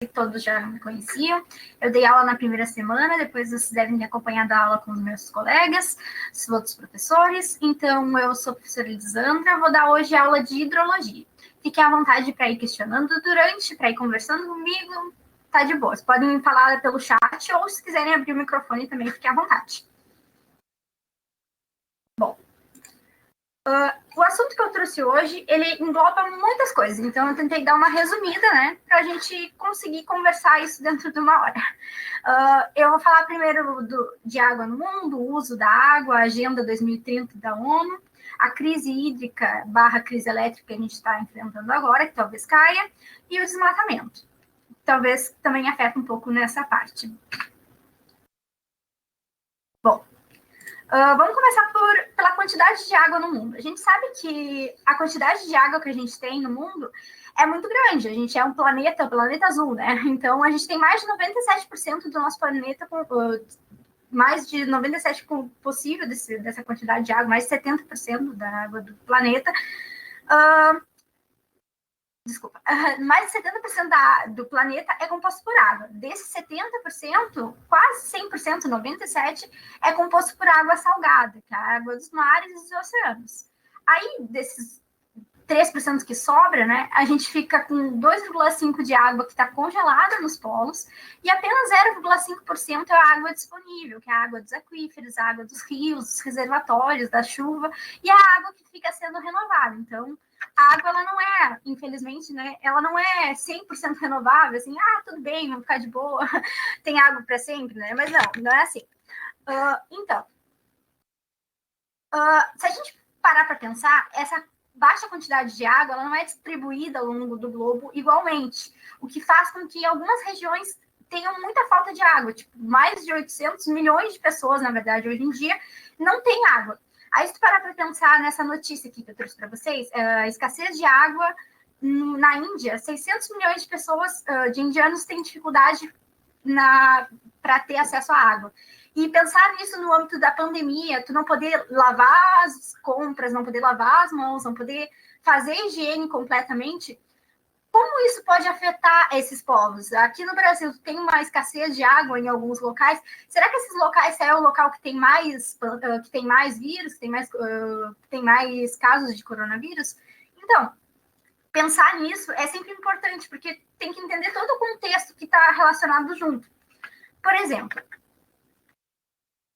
todos já me conheciam. Eu dei aula na primeira semana, depois vocês devem ter acompanhado a aula com os meus colegas, os outros professores. Então, eu sou a professora Elisandra, vou dar hoje aula de hidrologia. Fiquem à vontade para ir questionando durante, para ir conversando comigo, tá de boa. Vocês podem falar pelo chat ou se quiserem abrir o microfone também, fiquem à vontade. Bom, o assunto que eu trouxe hoje, ele engloba muitas coisas, então eu tentei dar uma resumida, né, para a gente conseguir conversar isso dentro de uma hora. Eu vou falar primeiro de água no mundo, o uso da água, a Agenda 2030 da ONU, a crise hídrica / crise elétrica que a gente está enfrentando agora, que talvez caia, e o desmatamento. Talvez também afeta um pouco nessa parte. Bom, vamos começar pela quantidade de água no mundo. A gente sabe que a quantidade de água que a gente tem no mundo é muito grande. A gente é um planeta, o planeta azul, né? Então, a gente tem mais de 97% do nosso planeta, mais de 97% possível dessa quantidade de água, mais de 70% da água do planeta. Mais de 70% do planeta é composto por água. Desses 70%, quase 100%, 97%, é composto por água salgada, que é a água dos mares e dos oceanos. Aí, desses 3% que sobra, né, a gente fica com 2,5% de água que está congelada nos polos e apenas 0,5% é a água disponível, que é a água dos aquíferos, a água dos rios, dos reservatórios, da chuva, e a água que fica sendo renovada. Então, a água, ela não é, infelizmente, né, ela não é 100% renovável, assim, tudo bem, vamos ficar de boa, tem água para sempre, né, mas não é assim. Então, se a gente parar para pensar, essa baixa quantidade de água, ela não é distribuída ao longo do globo igualmente, o que faz com que algumas regiões tenham muita falta de água, tipo, mais de 800 milhões de pessoas, na verdade, hoje em dia, não tem água. Aí, se tu parar para pensar nessa notícia aqui que eu trouxe para vocês, a escassez de água na Índia, 600 milhões de pessoas, de indianos, têm dificuldade para ter acesso à água. E pensar nisso no âmbito da pandemia, tu não poder lavar as compras, não poder lavar as mãos, não poder fazer higiene completamente, como isso pode afetar esses povos? Aqui no Brasil tem uma escassez de água em alguns locais. Será que esses locais é o local que tem mais vírus, que tem mais casos de coronavírus? Então, pensar nisso é sempre importante, porque tem que entender todo o contexto que está relacionado junto. Por exemplo,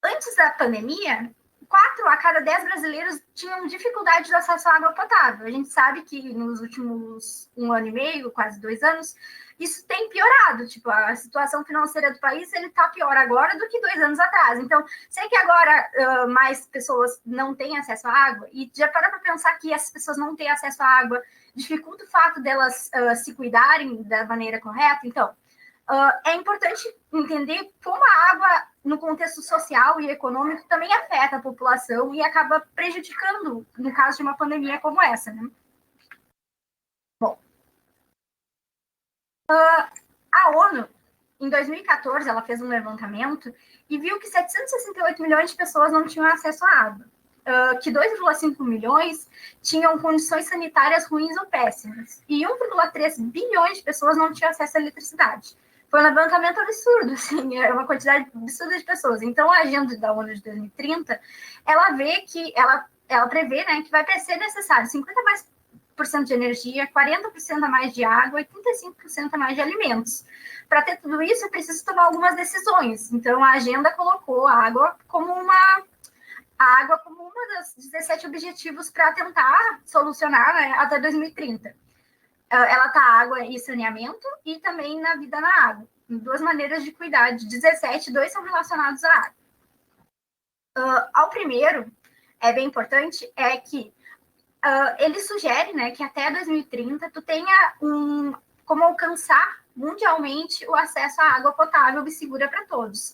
antes da pandemia, 4 a cada 10 brasileiros tinham dificuldade de acesso à água potável. A gente sabe que nos últimos 1 ano e meio, quase 2 anos, isso tem piorado. Tipo, a situação financeira do país está pior agora do que 2 anos atrás. Então, sei que agora mais pessoas não têm acesso à água, e já para pensar que essas pessoas não têm acesso à água dificulta o fato delas se cuidarem da maneira correta. Então, é importante entender como a água, no contexto social e econômico, também afeta a população e acaba prejudicando, no caso de uma pandemia como essa, né? Bom, a ONU, em 2014, ela fez um levantamento e viu que 768 milhões de pessoas não tinham acesso à água, que 2,5 milhões tinham condições sanitárias ruins ou péssimas, e 1,3 bilhões de pessoas não tinham acesso à eletricidade. Foi um levantamento absurdo, assim, é uma quantidade absurda de pessoas. Então, a agenda da ONU de 2030, ela vê que, ela prevê, né, que vai ser necessário 50% de energia, 40% a mais de água e 35% a mais de alimentos. Para ter tudo isso, é preciso tomar algumas decisões. Então, a agenda colocou a água como uma das 17 objetivos para tentar solucionar, né, até 2030. Ela está água e saneamento e também na vida na água. 2 maneiras de cuidar. De 17, 2 são relacionados à água. Ao primeiro, é bem importante, é que ele sugere, né, que até 2030 tu tenha como alcançar mundialmente o acesso à água potável e segura para todos.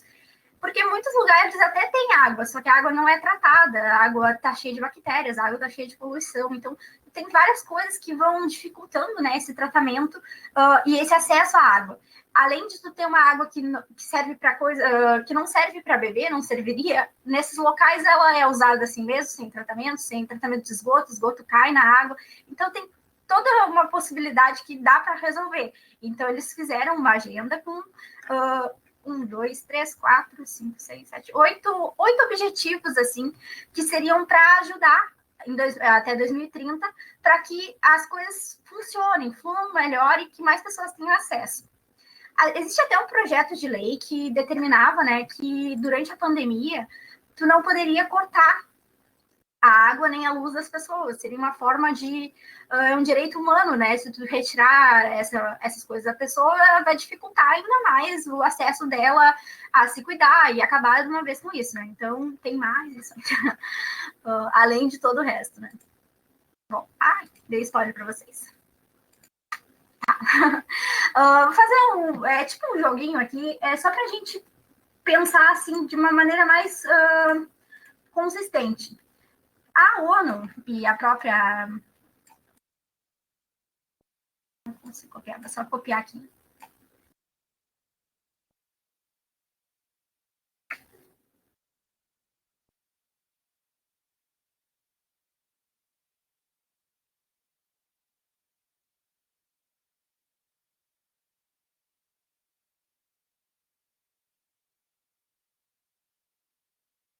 Porque muitos lugares até tem água, só que a água não é tratada, a água está cheia de bactérias, a água está cheia de poluição. Então, tem várias coisas que vão dificultando, né, esse tratamento e esse acesso à água. Além de tu ter uma água que serve para coisa, que não serve para beber, não serviria, nesses locais ela é usada assim mesmo, sem tratamento de esgoto cai na água. Então, tem toda uma possibilidade que dá para resolver. Então, eles fizeram uma agenda com 1, 2, 3, 4, 5, 6, 7, 8 objetivos, assim, que seriam para ajudar até 2030, para que as coisas funcionem, fluam melhor e que mais pessoas tenham acesso. Existe até um projeto de lei que determinava, né, que durante a pandemia, tu não poderia cortar a água nem a luz das pessoas. Seria uma forma de um direito humano, né? Se tu retirar essas coisas da pessoa, vai dificultar ainda mais o acesso dela a se cuidar e acabar de uma vez com isso, né? Então, tem mais isso. Além de todo o resto, né? Bom, dei spoiler para vocês. Vou fazer tipo um joguinho aqui, só para a gente pensar assim de uma maneira mais consistente. A ONU e a própria... Não consigo copiar, vou só copiar aqui.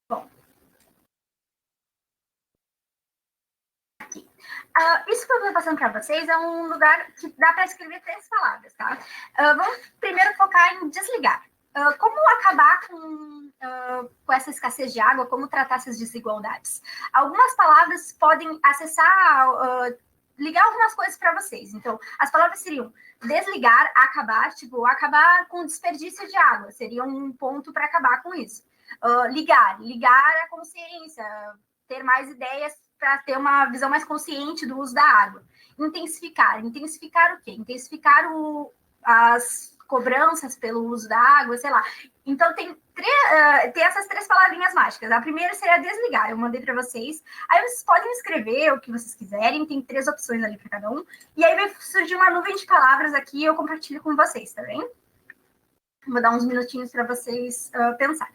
Bom, aqui. Isso que eu estou passando para vocês é um lugar que dá para escrever 3 palavras, tá? Vamos primeiro focar em desligar. Como acabar com essa escassez de água, como tratar essas desigualdades? Algumas palavras podem acessar, ligar algumas coisas para vocês. Então, as palavras seriam desligar, acabar, tipo, acabar com o desperdício de água, seria um ponto para acabar com isso. Ligar a consciência, ter mais ideias para ter uma visão mais consciente do uso da água. Intensificar o quê? Intensificar as cobranças pelo uso da água, sei lá. Então, tem essas 3 palavrinhas mágicas. A primeira seria desligar, eu mandei para vocês. Aí vocês podem escrever o que vocês quiserem, tem 3 opções ali para cada um. E aí vai surgir uma nuvem de palavras aqui e eu compartilho com vocês, tá bem? Vou dar uns minutinhos para vocês pensarem.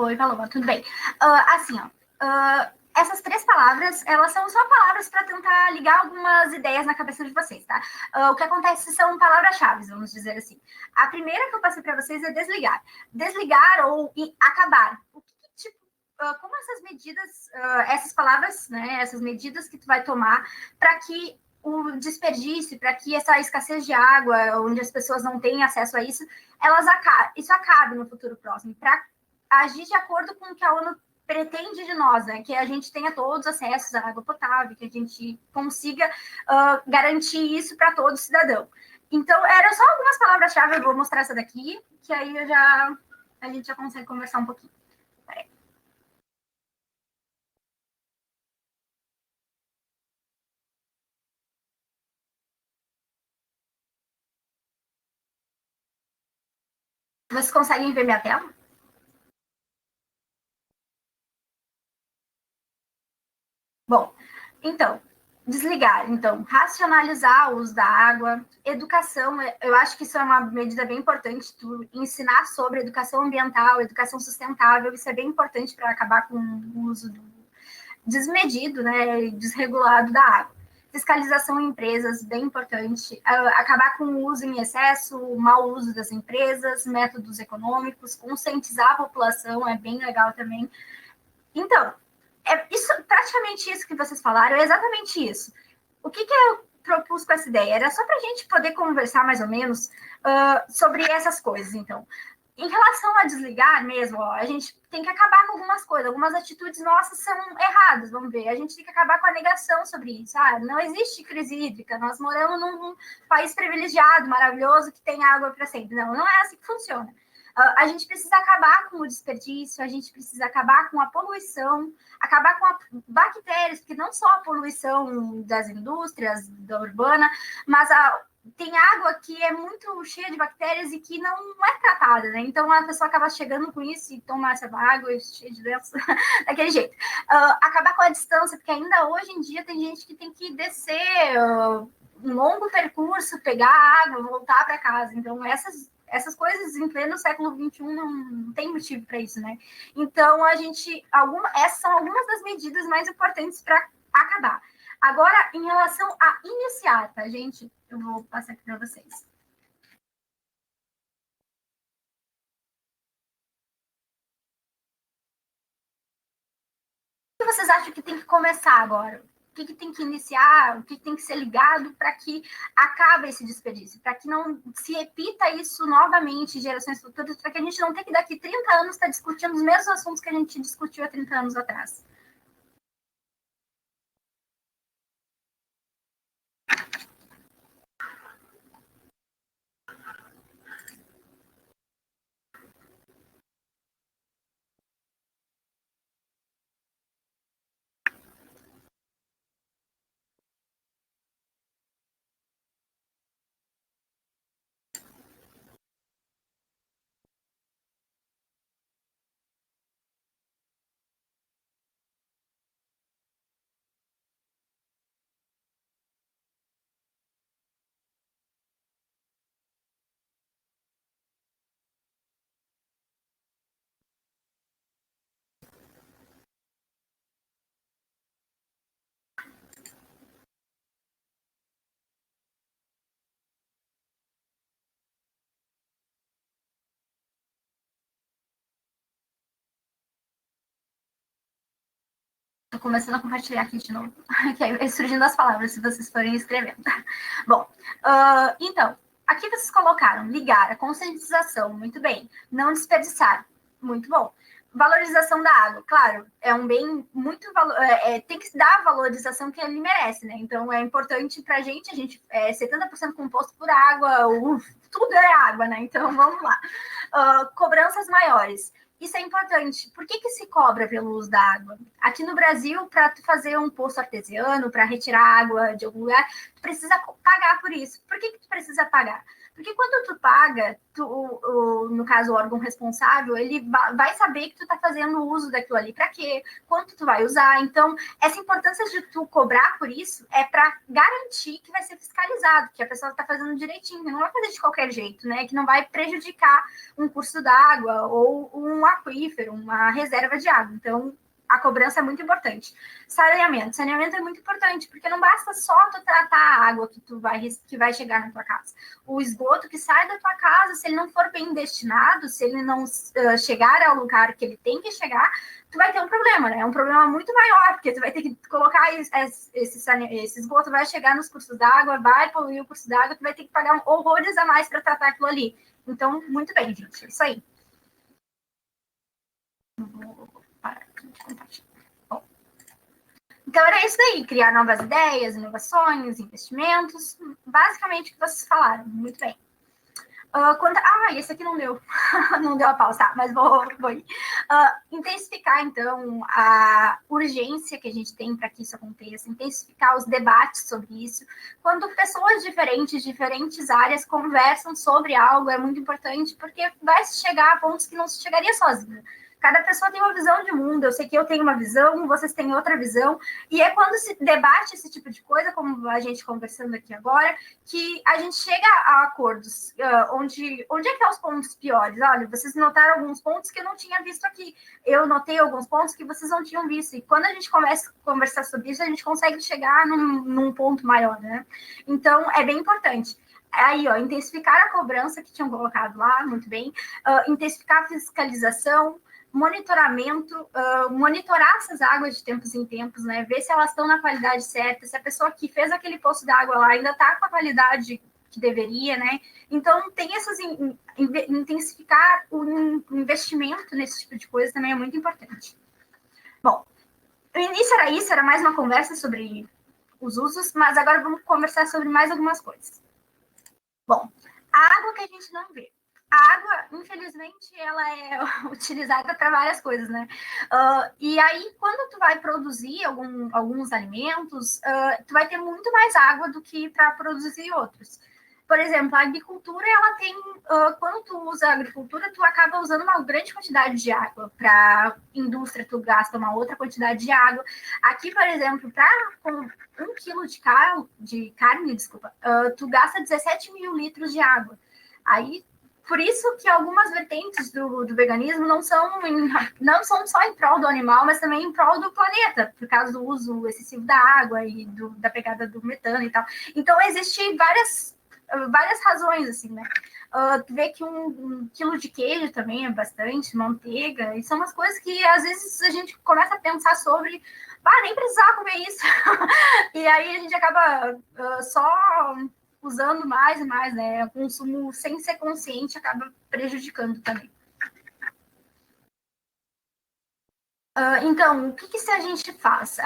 Oi, Paloma, tudo bem? Assim, essas 3 palavras, elas são só palavras para tentar ligar algumas ideias na cabeça de vocês, tá? O que acontece são palavras-chave, vamos dizer assim. A primeira que eu passei para vocês é desligar. Desligar ou acabar. O que tipo, como essas medidas, essas palavras, né, essas medidas que tu vai tomar para que o desperdício, para que essa escassez de água, onde as pessoas não têm acesso a isso, isso acabe no futuro próximo, para agir de acordo com o que a ONU pretende de nós, né? Que a gente tenha todos acessos à água potável, que a gente consiga garantir isso para todo cidadão. Então, eram só algumas palavras-chave, eu vou mostrar essa daqui, que aí a gente já consegue conversar um pouquinho. Peraí. Vocês conseguem ver minha tela? Bom, então, desligar. Então, racionalizar o uso da água, educação, eu acho que isso é uma medida bem importante, tu ensinar sobre educação ambiental, educação sustentável, isso é bem importante para acabar com o uso desmedido, né, desregulado da água. Fiscalização em empresas, bem importante. Acabar com o uso em excesso, o mau uso das empresas, métodos econômicos, conscientizar a população, é bem legal também. Então, isso praticamente isso que vocês falaram, é exatamente isso. O que eu propus com essa ideia? Era só para a gente poder conversar mais ou menos sobre essas coisas, então. Em relação a desligar mesmo, ó, a gente tem que acabar com algumas coisas, algumas atitudes nossas são erradas, vamos ver. A gente tem que acabar com a negação sobre isso. Não existe crise hídrica, nós moramos num país privilegiado, maravilhoso, que tem água para sempre. Não, não é assim que funciona. A gente precisa acabar com o desperdício, a gente precisa acabar com a poluição, acabar com as bactérias, porque não só a poluição das indústrias, da urbana, mas tem água que é muito cheia de bactérias e que não é tratada, né? Então a pessoa acaba chegando com isso e toma essa água cheia de doenças daquele jeito. Acabar com a distância, porque ainda hoje em dia tem gente que tem que descer um longo percurso, pegar água, voltar para casa. Então essas coisas em pleno século XXI não tem motivo para isso, né? Então, essas são algumas das medidas mais importantes para acabar. Agora, em relação a iniciar, tá, gente? Eu vou passar aqui para vocês. O que vocês acham que tem que começar agora? O que tem que iniciar? O que tem que ser ligado para que acabe esse desperdício? Para que não se repita isso novamente em gerações futuras, para que a gente não tenha que daqui 30 anos estar discutindo os mesmos assuntos que a gente discutiu há 30 anos atrás. Estou começando a compartilhar aqui de novo, que aí surgindo as palavras, se vocês forem escrevendo. Bom, então, aqui vocês colocaram ligar, a conscientização, muito bem. Não desperdiçar, muito bom. Valorização da água, claro, é um bem muito tem que dar a valorização que ele merece, né? Então é importante para a gente é 70% composto por água, tudo é água, né? Então vamos lá. Cobranças maiores. Isso é importante. Por que se cobra pelo uso da água? Aqui no Brasil, para tu fazer um poço artesiano, para retirar água de algum lugar, tu precisa pagar por isso. Por que tu precisa pagar? Porque quando tu paga, no caso, o órgão responsável, ele vai saber que tu está fazendo uso daquilo ali. Para quê? Quanto tu vai usar? Então, essa importância de tu cobrar por isso é para garantir que vai ser fiscalizado, que a pessoa está fazendo direitinho, que não vai fazer de qualquer jeito, né? Que não vai prejudicar um curso d'água ou um aquífero, uma reserva de água. Então, a cobrança é muito importante. Saneamento é muito importante, porque não basta só tu tratar a água que vai chegar na tua casa. O esgoto que sai da tua casa, se ele não for bem destinado, se ele não chegar ao lugar que ele tem que chegar, tu vai ter um problema, né? É um problema muito maior, porque tu vai ter que colocar esse esgoto, vai chegar nos cursos d'água, vai poluir o curso d'água, tu vai ter que pagar horrores a mais para tratar aquilo ali. Então, muito bem, gente, é isso aí. Vou parar aqui de compartilhar. Bom, então, era isso aí, criar novas ideias, inovações, investimentos, basicamente o que vocês falaram, muito bem. Esse aqui não deu, não deu a pausa, tá, mas vou ir. Intensificar, então, a urgência que a gente tem para que isso aconteça, intensificar os debates sobre isso. Quando pessoas diferentes áreas conversam sobre algo, é muito importante, porque vai se chegar a pontos que não se chegaria sozinho. Cada pessoa tem uma visão de mundo, eu sei que eu tenho uma visão, vocês têm outra visão, e é quando se debate esse tipo de coisa, como a gente conversando aqui agora, que a gente chega a acordos. Onde é que estão os pontos piores? Olha, vocês notaram alguns pontos que eu não tinha visto aqui. Eu notei alguns pontos que vocês não tinham visto. E quando a gente começa a conversar sobre isso, a gente consegue chegar num ponto maior, né? Então, é bem importante. Aí, intensificar a cobrança que tinham colocado lá, muito bem. Intensificar a fiscalização, monitoramento, monitorar essas águas de tempos em tempos, né? Ver se elas estão na qualidade certa, se a pessoa que fez aquele poço d'água lá ainda está com a qualidade que deveria, né? Então, tem essas intensificar o investimento nesse tipo de coisa também é muito importante. Bom, no início era isso, era mais uma conversa sobre os usos, mas agora vamos conversar sobre mais algumas coisas. Bom, a água que a gente não vê. A água, infelizmente, ela é utilizada para várias coisas, né? E aí, quando tu vai produzir alguns alimentos, tu vai ter muito mais água do que para produzir outros. Por exemplo, a agricultura, ela tem, quando tu usa a agricultura, tu acaba usando uma grande quantidade de água. Para indústria, tu gasta uma outra quantidade de água. Aqui, por exemplo, para 1 quilo de carne, desculpa, tu gasta 17 mil litros de água. Aí, por isso que algumas vertentes do veganismo não são só em prol do animal, mas também em prol do planeta, por causa do uso excessivo da água e da pegada do metano e tal. Então, existem várias razões, assim, né? Tu vê que 1 quilo de queijo também é bastante, manteiga, e são umas coisas que às vezes a gente começa a pensar sobre, nem precisava comer isso. E aí a gente acaba só usando mais e mais, né? O consumo sem ser consciente acaba prejudicando também. Então, o que se a gente faz?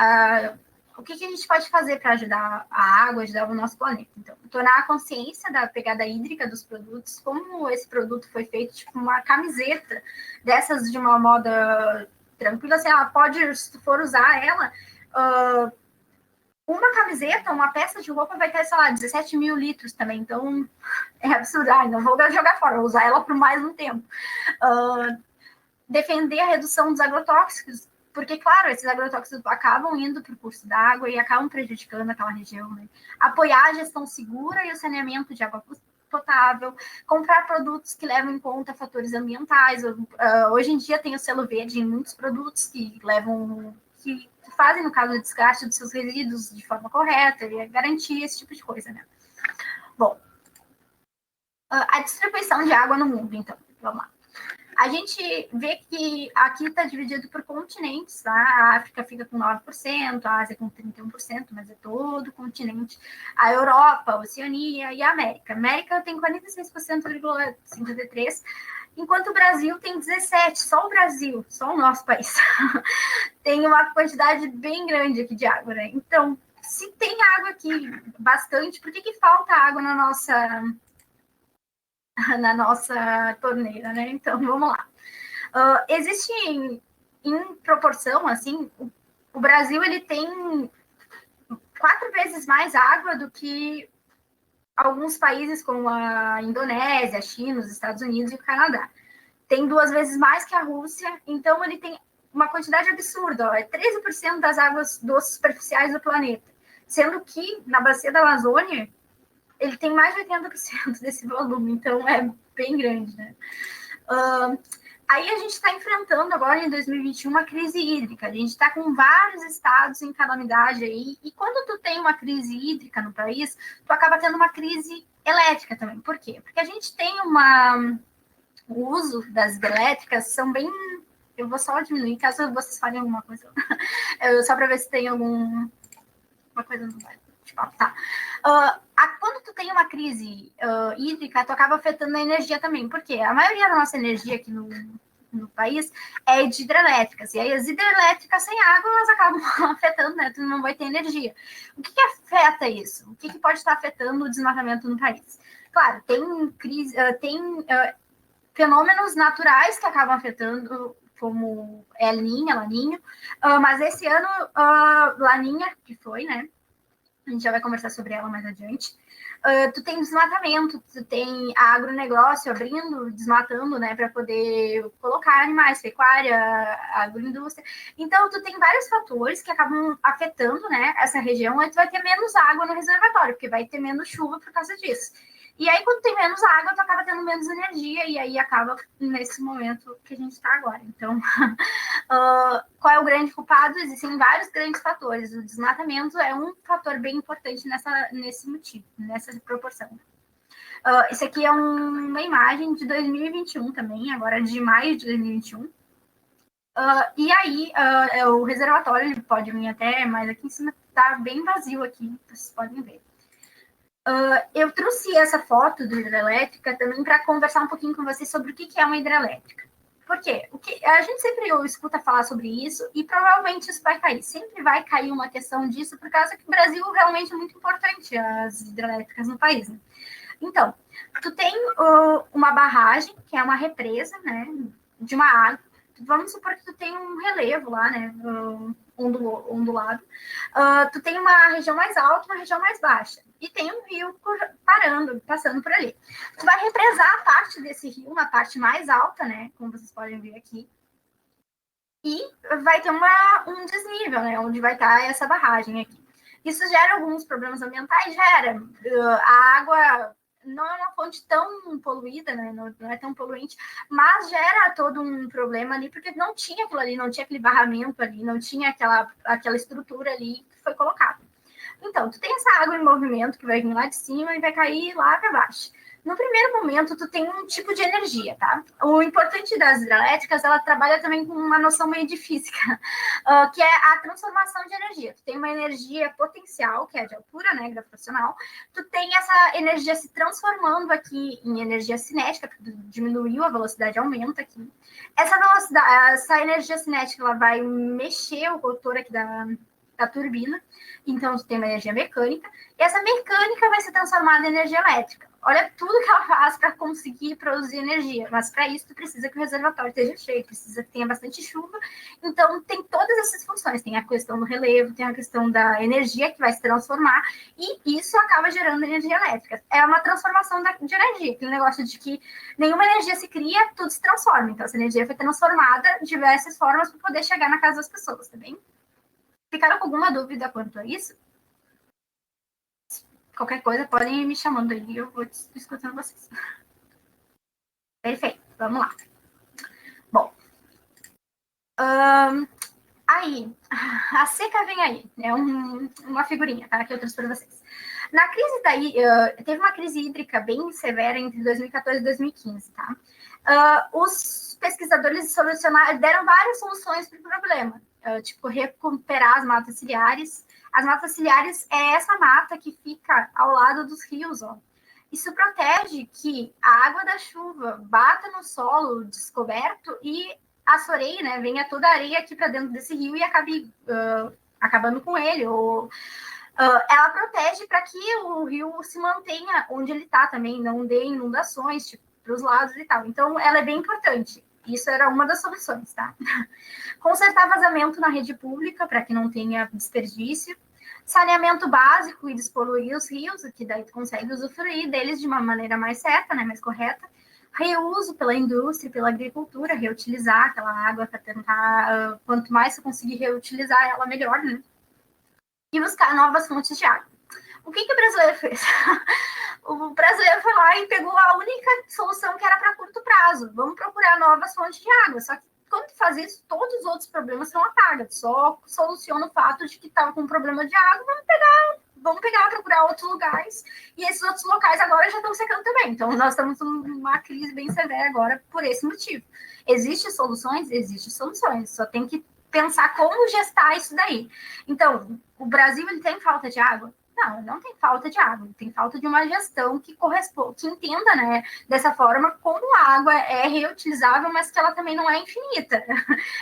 O que a gente pode fazer para ajudar a água, ajudar o nosso planeta? Então, tornar a consciência da pegada hídrica dos produtos, como esse produto foi feito, tipo uma camiseta dessas de uma moda tranquila, assim, ela pode, se tu for usar ela, uma camiseta, uma peça de roupa vai ter, sei lá, 17 mil litros também, então é absurdo, não vou jogar fora, vou usar ela por mais um tempo. Defender a redução dos agrotóxicos, porque, claro, esses agrotóxicos acabam indo para o curso da água e acabam prejudicando aquela região, né? Apoiar a gestão segura e o saneamento de água potável, comprar produtos que levam em conta fatores ambientais. Hoje em dia tem o selo verde em muitos produtos que fazem, no caso, o descarte dos seus resíduos de forma correta e garantir esse tipo de coisa, né? Bom, a distribuição de água no mundo, então, vamos lá. A gente vê que aqui está dividido por continentes, tá? A África fica com 9%, a Ásia com 31%, mas é todo o continente. A Europa, a Oceania e a América. A América tem 46,53%, enquanto o Brasil tem 17%. Só o Brasil, só o nosso país, tem uma quantidade bem grande aqui de água, né? Então, se tem água aqui bastante, por que falta água na nossa torneira, né? Então, vamos lá. Existe em proporção, assim, o Brasil ele tem 4 vezes mais água do que alguns países como a Indonésia, a China, os Estados Unidos e o Canadá. Tem 2 vezes mais que a Rússia, então ele tem uma quantidade absurda, é 13% das águas doces superficiais do planeta, sendo que na bacia da Amazônia ele tem mais de 80% desse volume, então é bem grande, né? Aí a gente está enfrentando agora, em 2021, uma crise hídrica. A gente está com vários estados em calamidade aí. E quando tu tem uma crise hídrica no país, tu acaba tendo uma crise elétrica também. Por quê? Porque a gente tem o uso das hidrelétricas são bem... Eu vou só diminuir, caso vocês falem alguma coisa. Só para ver se tem alguma coisa no bairro. Tá. Quando tu tem uma crise hídrica, tu acaba afetando a energia também, porque a maioria da nossa energia aqui no país é de hidrelétricas, e aí as hidrelétricas sem água, elas acabam afetando, né? Tu não vai ter energia. O que afeta isso? O que pode estar afetando o desmatamento no país? Claro, tem fenômenos naturais que acabam afetando, como El Niño, Laninha, mas esse ano, Laninha, que foi, né? A gente já vai conversar sobre ela mais adiante. Tu tem desmatamento, tu tem agronegócio abrindo, desmatando, né, para poder colocar animais, pecuária, agroindústria. Então, tu tem vários fatores que acabam afetando, né, essa região, aí tu vai ter menos água no reservatório, porque vai ter menos chuva por causa disso. E aí, quando tem menos água, tu acaba tendo menos energia, e aí acaba nesse momento que a gente está agora. Então, qual é o grande culpado? Existem vários grandes fatores. O desmatamento é um fator bem importante nesse motivo, nessa proporção. Isso aqui é uma imagem de 2021 também, agora de maio de 2021. E aí, o reservatório ele pode vir até, mas aqui em cima está bem vazio aqui, vocês podem ver. Eu trouxe essa foto do hidrelétrica também para conversar um pouquinho com vocês sobre o que é uma hidrelétrica. Por quê? A gente sempre escuta falar sobre isso e provavelmente isso vai cair. Sempre vai cair uma questão disso, por causa que o Brasil realmente é muito importante, as hidrelétricas no país. Né? Então, tu tem uma barragem, que é uma represa, né, de uma água. Vamos supor que tu tem um relevo lá, né, ondulado. Tu tem uma região mais alta e uma região mais baixa. E tem um rio passando por ali. Tu vai represar a parte desse rio, na parte mais alta, né, como vocês podem ver aqui. E vai ter um desnível, né, onde vai estar essa barragem aqui. Isso gera alguns problemas ambientais? Gera. A água não é uma fonte tão poluída, né? Não é tão poluente, mas gera todo um problema ali, porque não tinha aquilo ali, não tinha aquele barramento ali, não tinha aquela estrutura ali que foi colocada. Então, tu tem essa água em movimento que vai vir lá de cima e vai cair lá para baixo. No primeiro momento, tu tem um tipo de energia, tá? O importante das hidrelétricas, ela trabalha também com uma noção meio de física, que é a transformação de energia. Tu tem uma energia potencial, que é de altura, né, gravitacional. Tu tem essa energia se transformando aqui em energia cinética, porque diminuiu a velocidade, aumenta aqui. Essa energia cinética, ela vai mexer o rotor aqui da turbina, então tu tem uma energia mecânica, e essa mecânica vai ser transformada em energia elétrica. Olha tudo que ela faz para conseguir produzir energia, mas para isso tu precisa que o reservatório esteja cheio, precisa que tenha bastante chuva, então tem todas essas funções, tem a questão do relevo, tem a questão da energia que vai se transformar, e isso acaba gerando energia elétrica. É uma transformação de energia, aquele negócio de que nenhuma energia se cria, tudo se transforma, então essa energia foi transformada de diversas formas para poder chegar na casa das pessoas, tá bem? Ficaram com alguma dúvida quanto a isso? Qualquer coisa, podem ir me chamando aí, eu vou escutando vocês. Perfeito, vamos lá. Bom, aí, a seca vem aí, é uma figurinha, tá, que eu trouxe para vocês. Na crise daí, teve uma crise hídrica bem severa entre 2014 e 2015, tá? Os pesquisadores deram várias soluções para o problema, tipo, recuperar as matas ciliares. As matas ciliares é essa mata que fica ao lado dos rios, ó. Isso protege que a água da chuva bata no solo descoberto e assoreie, né? Venha toda a areia aqui para dentro desse rio e acabe acabando com ele. Ela protege para que o rio se mantenha onde ele está também, não dê inundações, tipo, para os lados e tal. Então, ela é bem importante. Isso era uma das soluções, tá? Consertar vazamento na rede pública para que não tenha desperdício. Saneamento básico e despoluir os rios, que daí tu consegue usufruir deles de uma maneira mais certa, né, mais correta. Reuso pela indústria, pela agricultura, reutilizar aquela água para tentar, quanto mais tu conseguir reutilizar ela, melhor, né? E buscar novas fontes de água. O que o brasileiro fez? O brasileiro foi lá e pegou a única solução que era para curto prazo. Vamos procurar novas fontes de água. Só que quando tu faz isso, todos os outros problemas são apagados. Só soluciona o fato de que estava com um problema de água, vamos pegar, procurar outros lugares. E esses outros locais agora já estão secando também. Então, nós estamos numa crise bem severa agora por esse motivo. Existem soluções? Existem soluções. Só tem que pensar como gestar isso daí. Então, o Brasil ele tem falta de água? Não tem falta de água, tem falta de uma gestão que corresponda, que entenda, né, dessa forma como a água é reutilizável, mas que ela também não é infinita.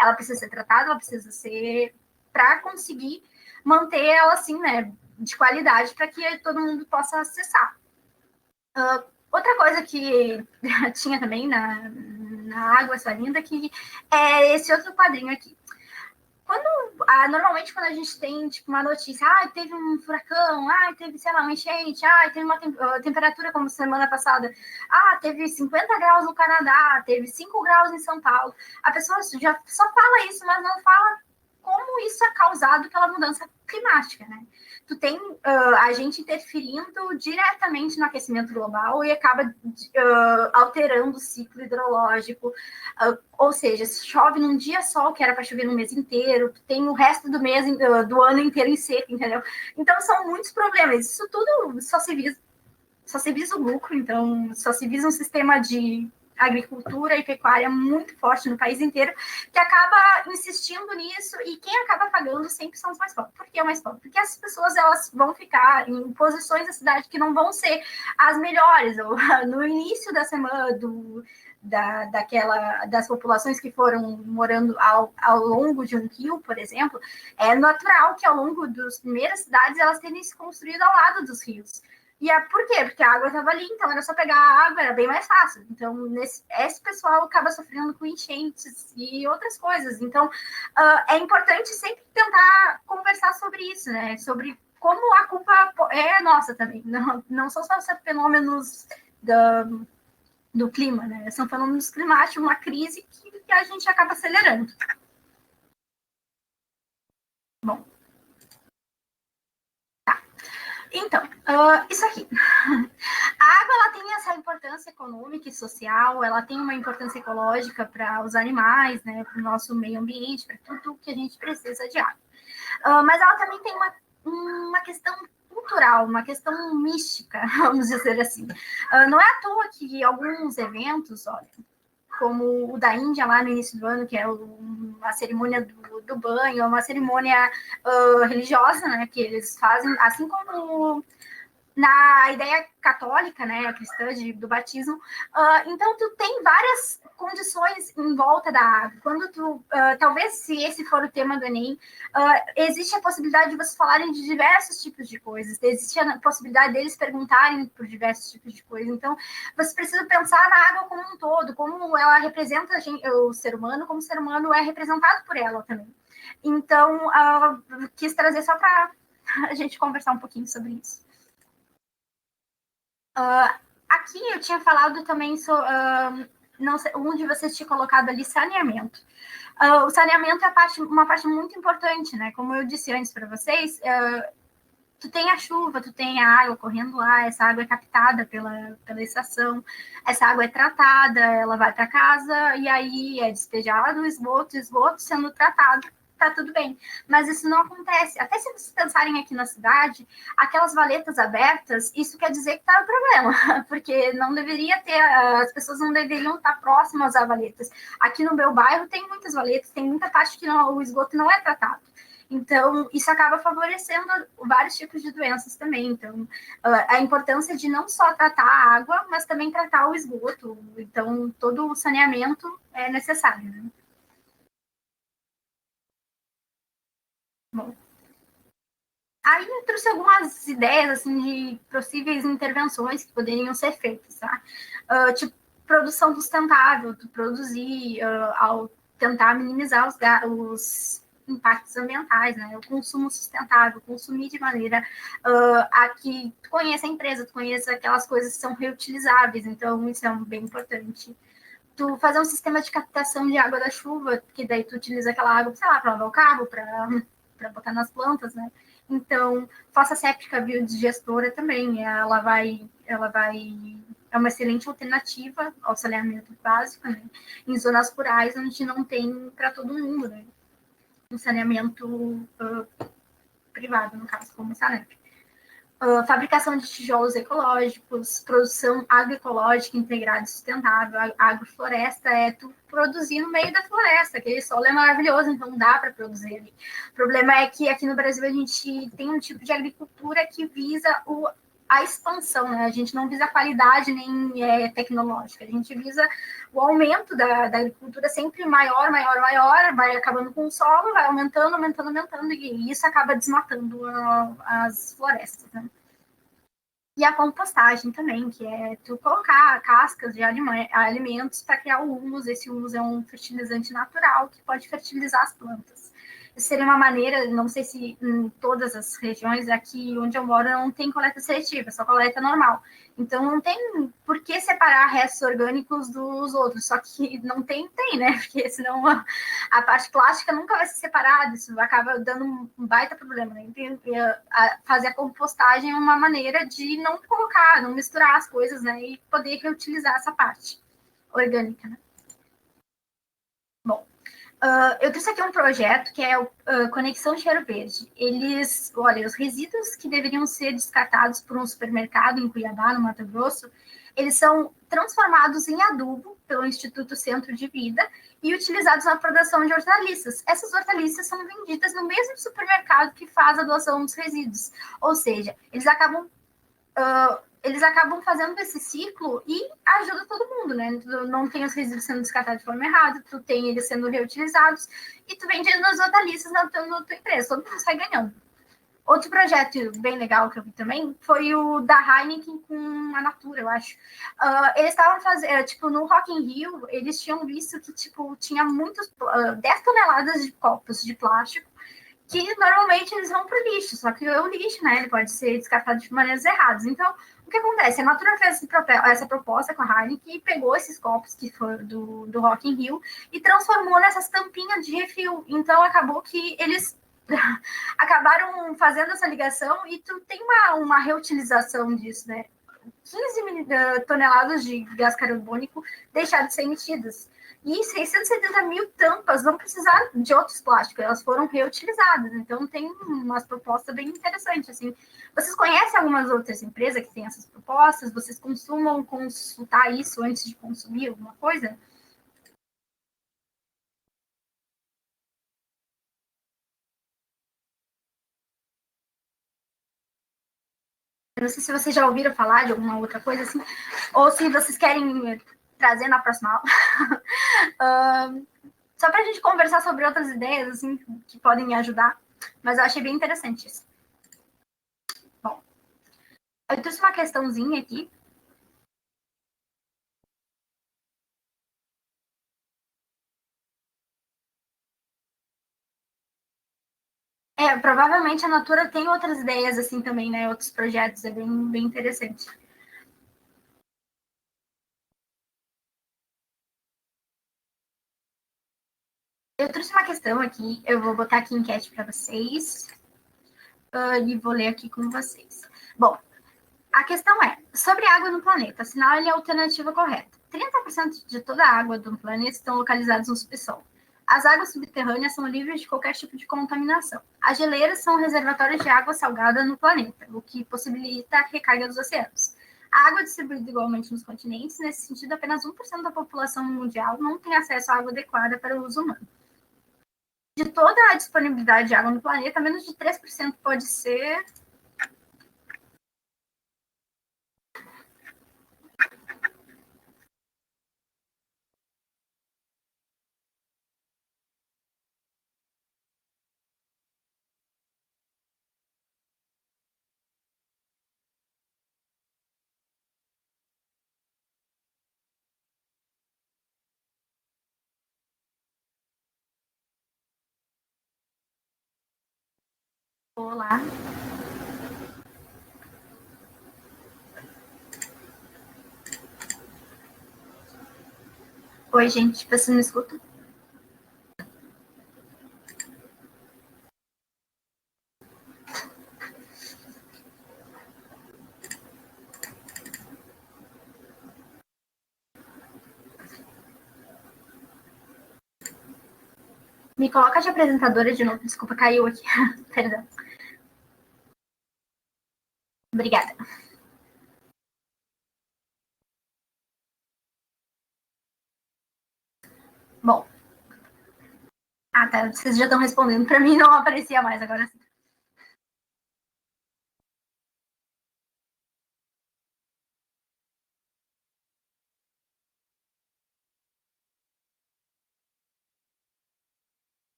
Ela precisa ser tratada, ela precisa ser para conseguir manter ela assim, né, de qualidade para que todo mundo possa acessar. Outra coisa que tinha também na água essa linda que é esse outro quadrinho aqui. Normalmente quando a gente tem tipo uma notícia, teve um furacão, teve, sei lá, uma enchente, teve uma temperatura como semana passada, teve 50 graus no Canadá, teve 5 graus em São Paulo. A pessoa já só fala isso, mas não fala como isso é causado pela mudança climática, né? Tu tem a gente interferindo diretamente no aquecimento global e acaba alterando o ciclo hidrológico, ou seja, se chove num dia só, que era para chover no mês inteiro, tu tem o resto do mês, do ano inteiro em seco, entendeu? Então, são muitos problemas. Isso tudo só se visa o lucro, então, só se visa um sistema de agricultura e pecuária muito forte no país inteiro, que acaba insistindo nisso, e quem acaba pagando sempre são os mais pobres. Por que o mais pobre? Porque as pessoas elas vão ficar em posições da cidade que não vão ser as melhores. No início da semana, das populações que foram morando ao longo de um rio, por exemplo, é natural que ao longo das primeiras cidades elas tenham se construído ao lado dos rios. E por quê? Porque a água estava ali, então era só pegar a água, era bem mais fácil. Então, esse pessoal acaba sofrendo com enchentes e outras coisas. Então, é importante sempre tentar conversar sobre isso, né? Sobre como a culpa é nossa também. Não são só os fenômenos do clima, né? São fenômenos climáticos, uma crise que a gente acaba acelerando. Bom. Então, isso aqui. A água ela tem essa importância econômica e social, ela tem uma importância ecológica para os animais, né, para o nosso meio ambiente, para tudo que a gente precisa de água. Mas ela também tem uma questão cultural, uma questão mística, vamos dizer assim. Não é à toa que alguns eventos, olha, como o da Índia lá no início do ano, que é a cerimônia do banho, é uma cerimônia religiosa, né, que eles fazem, assim como na ideia católica, né, a cristã do batismo. Então, tu tem várias condições em volta da água. Quando talvez se esse for o tema do Enem, existe a possibilidade de vocês falarem de diversos tipos de coisas, existe a possibilidade deles perguntarem por diversos tipos de coisas. Então, você precisa pensar na água como um todo, como ela representa o ser humano, como o ser humano é representado por ela também. Então, quis trazer só para a gente conversar um pouquinho sobre isso. Aqui eu tinha falado também sobre, não sei, um de vocês tinha colocado ali saneamento. O saneamento é uma parte muito importante, né? Como eu disse antes para vocês, tu tem a chuva, tu tem a água correndo lá, essa água é captada pela estação, essa água é tratada, ela vai para casa e aí é despejado o esgoto sendo tratado, tá tudo bem. Mas isso não acontece. Até se vocês pensarem aqui na cidade, aquelas valetas abertas, isso quer dizer que tá o problema, porque não deveria ter, as pessoas não deveriam estar próximas a valetas. Aqui no meu bairro tem muitas valetas, tem muita parte que o esgoto não é tratado. Então, isso acaba favorecendo vários tipos de doenças também. Então, a importância de não só tratar a água, mas também tratar o esgoto. Então, todo o saneamento é necessário, né? Bom, aí eu trouxe algumas ideias assim, de possíveis intervenções que poderiam ser feitas, tá? Tipo, produção sustentável, produzir ao tentar minimizar os impactos ambientais, né? O consumo sustentável, consumir de maneira a que tu conheça a empresa, tu conheça aquelas coisas que são reutilizáveis, então isso é bem importante. Tu fazer um sistema de captação de água da chuva, que daí tu utiliza aquela água, sei lá, para lavar o carro, para botar nas plantas, né? Então, fossa séptica biodigestora também, é uma excelente alternativa ao saneamento básico, né? Em zonas rurais onde não tem para todo mundo, né? Um saneamento privado, no caso, como o Sanep. Fabricação de tijolos ecológicos, produção agroecológica integrada e sustentável, agrofloresta é tu produzir no meio da floresta, aquele solo é maravilhoso, então dá para produzir ali. O problema é que aqui no Brasil a gente tem um tipo de agricultura que visa a expansão, né? A gente não visa a qualidade nem tecnológica, a gente visa o aumento da agricultura sempre maior, vai acabando com o solo, vai aumentando, e isso acaba desmatando as florestas, né? E a compostagem também, que é tu colocar cascas de alimentos para criar o humus. Esse humus é um fertilizante natural que pode fertilizar as plantas. Isso seria uma maneira, não sei se em todas as regiões, aqui onde eu moro não tem coleta seletiva, só coleta normal. Então não tem por que separar restos orgânicos dos outros, só que não tem, né? Porque senão a parte plástica nunca vai ser separada, isso acaba dando um baita problema, né? Fazer a compostagem é uma maneira de não colocar, não misturar as coisas, né? E poder reutilizar essa parte orgânica, né? Bom, eu trouxe aqui um projeto que é o Conexão Cheiro Verde. Olha, os resíduos que deveriam ser descartados por um supermercado em Cuiabá, no Mato Grosso, Eles são transformados em adubo pelo Instituto Centro de Vida e utilizados na produção de hortaliças. Essas hortaliças são vendidas no mesmo supermercado que faz a doação dos resíduos. Ou seja, eles acabam fazendo esse ciclo e ajuda todo mundo, né? Tu não tem os resíduos sendo descartados de forma errada, tu tem eles sendo reutilizados e tu vende nas hortaliças na tua empresa, todo mundo sai ganhando. Outro projeto bem legal que eu vi também foi o da Heineken com a Natura, eu acho. Eles estavam fazendo, tipo, no Rock in Rio, eles tinham visto que, tipo, tinha 10 toneladas de copos de plástico que normalmente eles vão para o lixo, só que o lixo, né, ele pode ser descartado de maneiras erradas. Então, o que acontece? A Natura fez essa proposta com a Heineken e pegou esses copos que foram do Rock in Rio e transformou nessas tampinhas de refil. Então, acabou que eles acabaram fazendo essa ligação e tu tem uma reutilização disso, né? 15 toneladas de gás carbônico deixaram de ser emitidas. E 670 mil tampas não precisaram de outros plásticos, elas foram reutilizadas. Então, tem umas propostas bem interessantes. Assim. Vocês conhecem algumas outras empresas que têm essas propostas? Vocês costumam consultar isso antes de consumir alguma coisa? Eu não sei se vocês já ouviram falar de alguma outra coisa assim, ou se vocês querem trazer na próxima aula. Só para a gente conversar sobre outras ideias assim, que podem me ajudar. Mas eu achei bem interessante isso. Bom, eu trouxe uma questãozinha aqui. Provavelmente a Natura tem outras ideias assim também, né? Outros projetos, é bem interessante. Eu trouxe uma questão aqui, eu vou botar aqui enquete para vocês e vou ler aqui com vocês. Bom, a questão é, sobre a água no planeta, afinal ele é a alternativa correta. 30% de toda a água do planeta estão localizadas no subsolo. As águas subterrâneas são livres de qualquer tipo de contaminação. As geleiras são reservatórios de água salgada no planeta, o que possibilita a recarga dos oceanos. A água é distribuída igualmente nos continentes, nesse sentido, apenas 1% da população mundial não tem acesso à água adequada para o uso humano. De toda a disponibilidade de água no planeta, menos de 3% pode ser. Olá. Oi, gente, você me escuta? Me coloca de apresentadora de novo, desculpa, caiu aqui. Perdão. Obrigada. Bom. Ah, tá. Vocês já estão respondendo. Para mim não aparecia mais agora.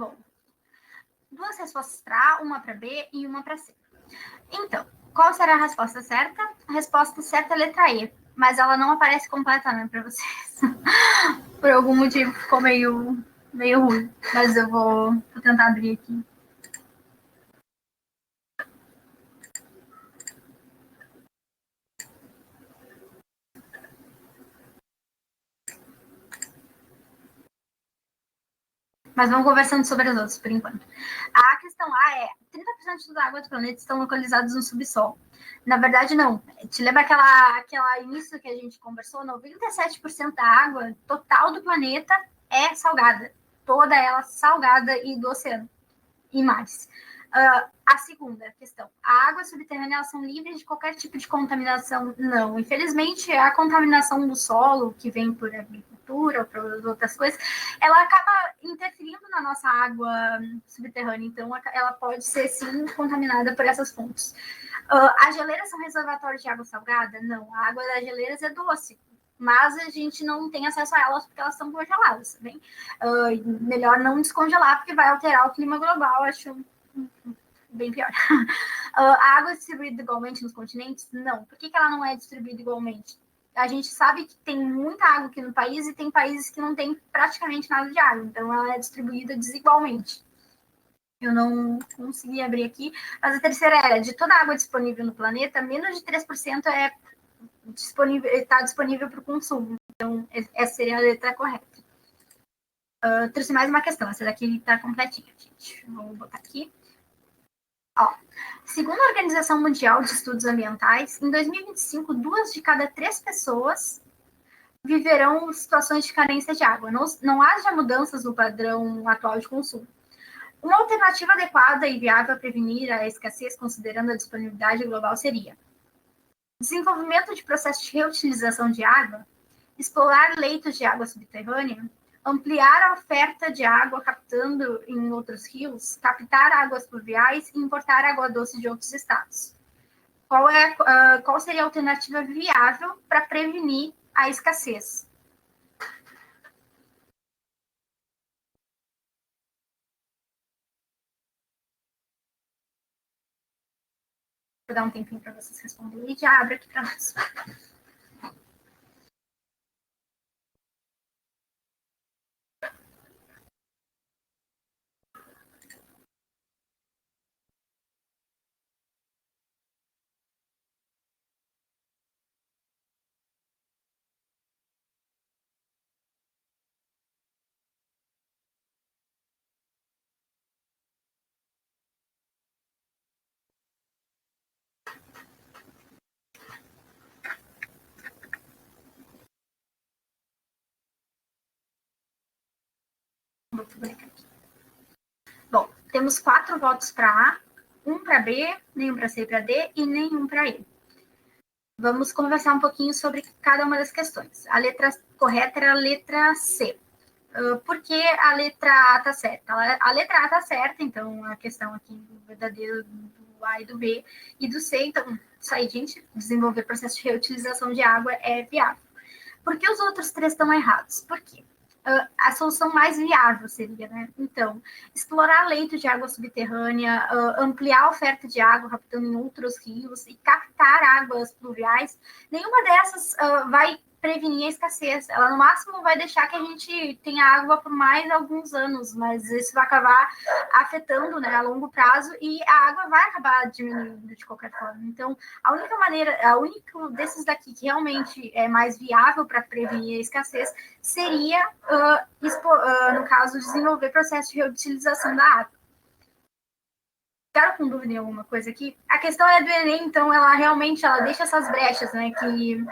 Bom, duas respostas para A, uma para B e uma para C. Então, qual será a resposta certa? A resposta certa é a letra E, mas ela não aparece completamente para vocês. Por algum motivo ficou meio ruim, mas eu vou tentar abrir aqui. Mas vamos conversando sobre as outras por enquanto. A questão A é: 30% da água do planeta estão localizados no subsolo. Na verdade, não. Te lembra aquela início que a gente conversou? 97% da água total do planeta é salgada. Toda ela salgada e do oceano. e mares. A segunda questão, a água subterrânea, elas são livres de qualquer tipo de contaminação? Não. Infelizmente, a contaminação do solo, que vem por agricultura ou por outras coisas, ela acaba interferindo na nossa água subterrânea. Então, ela pode ser, sim, contaminada por essas fontes. As geleiras são reservatórios de água salgada? Não. A água das geleiras é doce, mas a gente não tem acesso a elas porque elas estão congeladas, tá bem? Melhor não descongelar, porque vai alterar o clima global, acho bem pior. A água é distribuída igualmente nos continentes? Não. Por que ela não é distribuída igualmente? A gente sabe que tem muita água aqui no país e tem países que não tem praticamente nada de água, então ela é distribuída desigualmente. Eu não consegui abrir aqui, mas a terceira era, de toda a água disponível no planeta, menos de 3% está disponível para o consumo. Então, essa seria a letra correta. Trouxe mais uma questão, essa daqui está completinha, gente. Vou botar aqui. Ó, segundo a Organização Mundial de Estudos Ambientais, em 2025, 2 de cada 3 pessoas viverão situações de carência de água. Não haja mudanças no padrão atual de consumo. Uma alternativa adequada e viável a prevenir a escassez, considerando a disponibilidade global, seria desenvolvimento de processos de reutilização de água, explorar leitos de água subterrânea, ampliar a oferta de água captando em outros rios, captar águas pluviais e importar água doce de outros estados. Qual seria a alternativa viável para prevenir a escassez? Vou dar um tempinho para vocês responderem e já abro aqui para nós. Bom, temos 4 votos para A, 1 para B, nenhum para C e para D e nenhum para E. Vamos conversar um pouquinho sobre cada uma das questões. A letra correta era a letra C. Por que a letra A está certa? A letra A está certa, então a questão aqui do verdadeiro do A e do B e do C, então, isso aí, gente, desenvolver processo de reutilização de água é viável. Por que os outros 3 estão errados? Por quê? A solução mais viável seria, né? Então, explorar leitos de água subterrânea, ampliar a oferta de água, captando em outros rios e captar águas pluviais. Nenhuma dessas vai prevenir a escassez. Ela, no máximo, vai deixar que a gente tenha água por mais alguns anos, mas isso vai acabar afetando, né, a longo prazo e a água vai acabar diminuindo de qualquer forma. Então, a única maneira, a única desses daqui que realmente é mais viável para prevenir a escassez seria, no caso, desenvolver processo de reutilização da água. Ficaram com dúvida em alguma coisa aqui? A questão é do Enem, então ela realmente deixa essas brechas, né? Que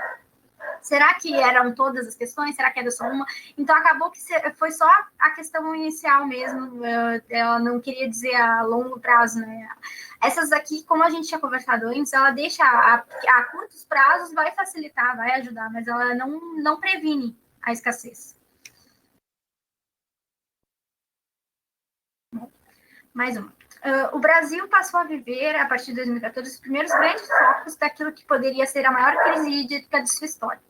será que eram todas as questões? Será que era só uma? Então acabou que foi só a questão inicial mesmo. Ela não queria dizer a longo prazo, né? Essas aqui, como a gente tinha conversado antes, ela deixa a curtos prazos, vai facilitar, vai ajudar, mas ela não previne a escassez. Mais uma. O Brasil passou a viver, a partir de 2014, os primeiros grandes focos daquilo que poderia ser a maior crise hídrica de sua história.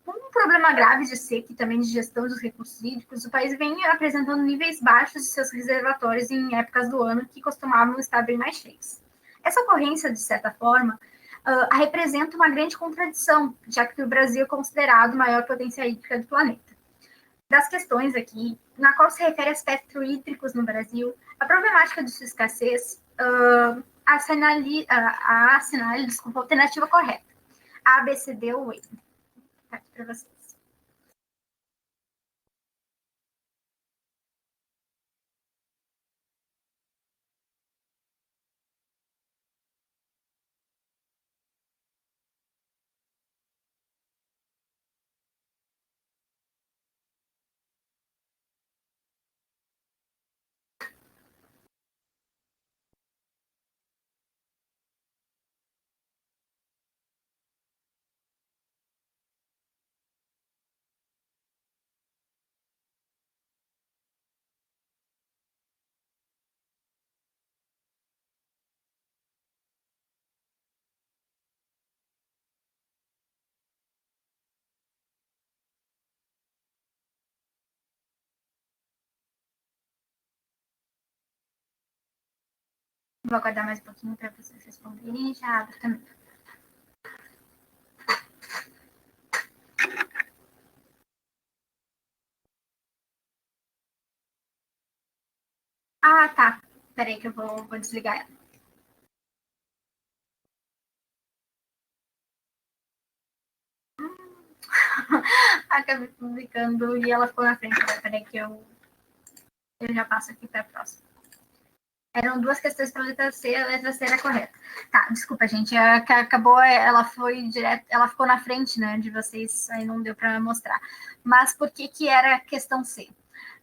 Com um problema grave de seca e também de gestão dos recursos hídricos, o país vem apresentando níveis baixos de seus reservatórios em épocas do ano que costumavam estar bem mais cheios. Essa ocorrência, de certa forma, representa uma grande contradição, já que o Brasil é considerado a maior potência hídrica do planeta. Das questões aqui, na qual se refere a aspectos hídricos no Brasil, a problemática de sua escassez, assinale, desculpa, a alternativa correta. A, B, C, D ou E. Tá aqui para vocês. Vou aguardar mais um pouquinho para vocês responderem e já abro também. Ah, tá. Peraí que eu vou desligar ela. Acabei publicando e ela ficou na frente. Peraí que eu já passo aqui para a próxima. Eram duas questões para a letra C era correta. Tá, desculpa, gente. Acabou, ela foi direto, ela ficou na frente, né, de vocês, aí não deu para mostrar. Mas por que era questão C?